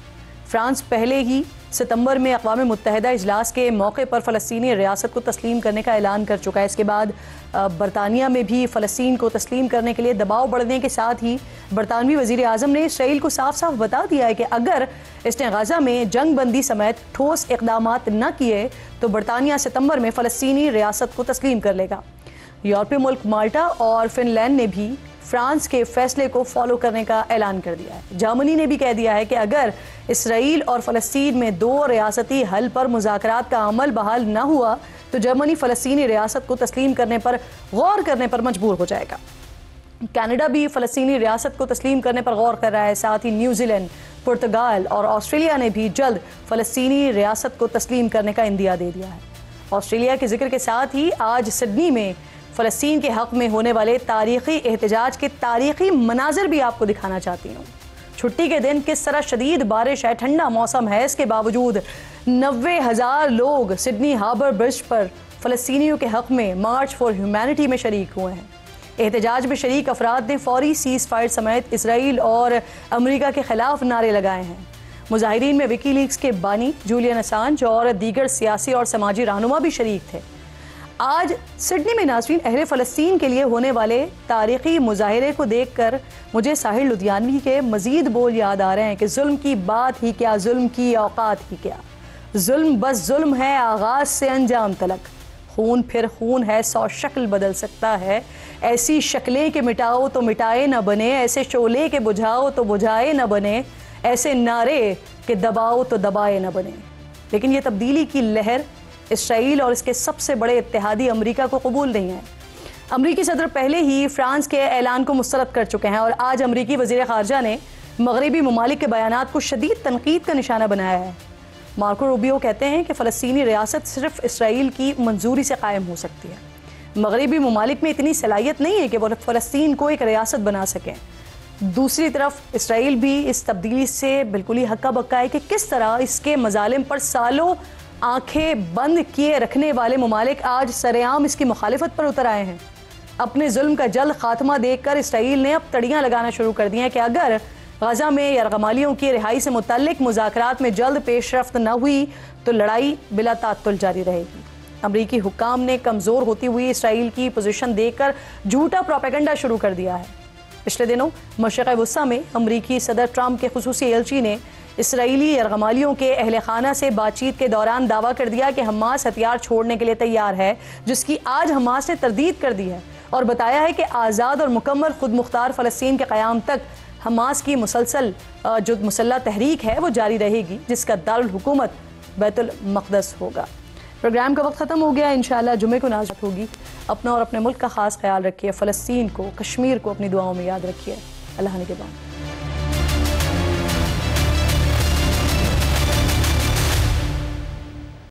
फ्रांस पहले ही सितंबर में अक़वाम मुत्तहिदा इजलास के मौके पर फ़लस्तीनी रियासत को तस्लीम करने का ऐलान कर चुका है। इसके बाद बरतानिया में भी फ़लस्तीन को तस्लीम करने के लिए दबाव बढ़ने के साथ ही बरतानवी वज़ीर आज़म ने इसराइल को साफ साफ बता दिया है कि अगर इसने गाज़ा में जंग बंदी समेत ठोस इक़दामात न किए तो बरतानिया सितंबर में फ़लस्तीनी रियासत को तस्लीम कर लेगा। यूरोपीय मुल्क माल्टा और फिनलैंड ने भी फ्रांस के फैसले को फॉलो करने का ऐलान कर दिया है। जर्मनी ने भी कह दिया है कि अगर इसराइल और फ़लस्तीन में दो रियासती हल पर मुज़ाकरात का अमल बहाल न हुआ तो जर्मनी फ़लस्तीनी रियासत को तस्लीम करने पर गौर करने पर मजबूर हो जाएगा। कनाडा भी फ़लस्तीनी रियासत को तस्लीम करने पर गौर कर रहा है। साथ ही न्यूजीलैंड, पुर्तगाल और ऑस्ट्रेलिया ने भी जल्द फ़लस्तीनी रियासत को तस्लीम करने का इंदिया दे दिया है। ऑस्ट्रेलिया के जिक्र के साथ ही आज सिडनी में फ़लस्तीन के हक़ में होने वाले तारीख़ी एहतजाज के तारीख़ी मनाजिर भी आपको दिखाना चाहती हूँ। छुट्टी के दिन किस तरह शदीद बारिश है, ठंडा मौसम है, इसके बावजूद 90,000 लोग सिडनी हार्बर ब्रिज पर फ़लस्तीनियों के हक़ में मार्च फॉर ह्यूमैनिटी में शरीक हुए हैं। एहतजाज में शरीक अफराद ने फौरी सीज़ फायर समेत इसराइल और अमरीका के ख़िलाफ़ नारे लगाए हैं। मुजाहिरीन में विकीलीक्स के बानी जूलियन असांज और दीगर सियासी और समाजी रहनुमा भी शरीक थे। आज सिडनी में नाज़रीन अहले फ़लस्तीन के लिए होने वाले तारीख़ी मुजाहिरे को देखकर मुझे साहिर लुधियानवी के मज़ीद बोल याद आ रहे हैं कि जुल्म की बात ही क्या, जुल्म की औकात ही क्या। जुल्म बस जुल्म है आगाज़ से अंजाम तलक। खून फिर खून है, 100 शक्ल बदल सकता है। ऐसी शक्लें के मिटाओ तो मिटाए न बने, ऐसे शोले के बुझाओ तो बुझाए न बने, ऐसे नारे के दबाओ तो दबाए न बने। लेकिन ये तब्दीली की लहर इसराइल और इसके सबसे बड़े इत्तेहादी अमेरिका को कबूल नहीं है। अमरीकी सदर पहले ही फ्रांस के ऐलान को मुस्तरद कर चुके हैं और आज अमरीकी वज़ीर ख़ारजा ने मगरबी ममालिक के बयानात को शदीद तनकीद का निशाना बनाया है। मार्को रूबियो कहते हैं कि फ़लस्तीनी रियासत सिर्फ इसराइल की मंजूरी से कायम हो सकती है। मगरबी ममालिक में इतनी सलाहियत नहीं है कि वो फ़लस्तीन को एक रियासत बना सकें। दूसरी तरफ इसराइल भी इस तब्दीली से बिल्कुल ही हक्का बक्का है कि किस तरह इसके मजालिम पर सालों आंखें बंद किए रखने वाले ममालिक आज सरेआम इसकी मुखालिफत पर उतर आए हैं। अपने जुल्म का जल्द खात्मा देखकर इसराइल ने अब तड़ियाँ लगाना शुरू कर दी हैं कि अगर गाज़ा में यरगमालियों की रिहाई से मुतल्लिक मुज़ाकरात में जल्द पेशरफ्त न हुई तो लड़ाई बिला तात्तुल जारी रहेगी। अमरीकी हुक्काम ने कमज़ोर होती हुई इसराइल की पोजीशन देखकर झूठा प्रोपेगेंडा शुरू कर दिया है। पिछले दिनों मशरिक़ वस्ता में अमरीकी सदर ट्रंप के खुसूसी एलची ने इसराइली यरगमालियों के अहले खाना से बातचीत के दौरान दावा कर दिया कि हमास हथियार छोड़ने के लिए तैयार है, जिसकी आज हमास ने तरदीद कर दी है और बताया है कि आज़ाद और मुकम्मल खुद मुख्तार फ़लस्तीन के क़याम तक हमास की मुसलसल जो मुसल्लह तहरीक है वो जारी रहेगी, जिसका दारुल हुकूमत बैतुल मक़दस होगा। प्रोग्राम का वक्त ख़त्म हो गया। इंशाअल्लाह जुमे को नाज़त होगी। अपना और अपने मुल्क का ख़ास ख्याल रखिए। फ़लस्तीन को, कश्मीर को अपनी दुआओं में याद रखिए। अल्लाह निगहबान।